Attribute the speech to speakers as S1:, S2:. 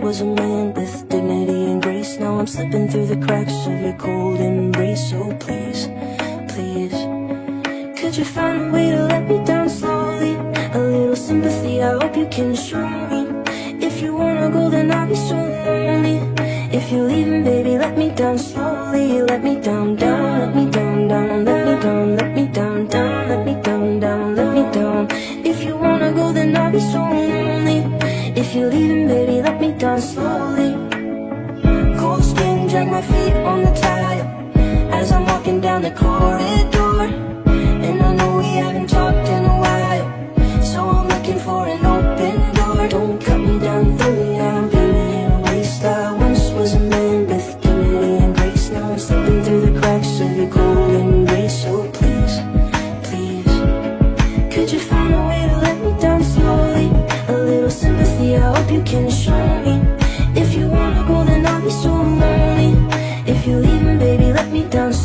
S1: was a man with dignity and grace. Now I'm slipping through the cracks of your cold embrace. So please, please, could you find a way to let me down slowly? A little sympathy, I hope you can show me. If you wanna go, then I'll be so lonely. If you're leaving, baby, let me down slowly. Let me down, down, let me down, down, let me down, let me down, down, let me down, down, let me down. If you wanna go, then I'll be so lonely. If you're leaving, baby, let me down slowly. Cold skin, drag my feet on the tile as I'm walking down the corridor. And I know we haven't talked in a while, so I'm looking for an open door. Don't cut me down, throw me out, baby, in a waste. I once was a man with dignity and grace. Now I'm slipping through the cracks of your cold embrace. So please, please, could you find a way to let me down slowly? A little sympathy, I hope you can show me. If you wanna go, then I'll be so lonely. If you're leaving, baby, let me down slowly.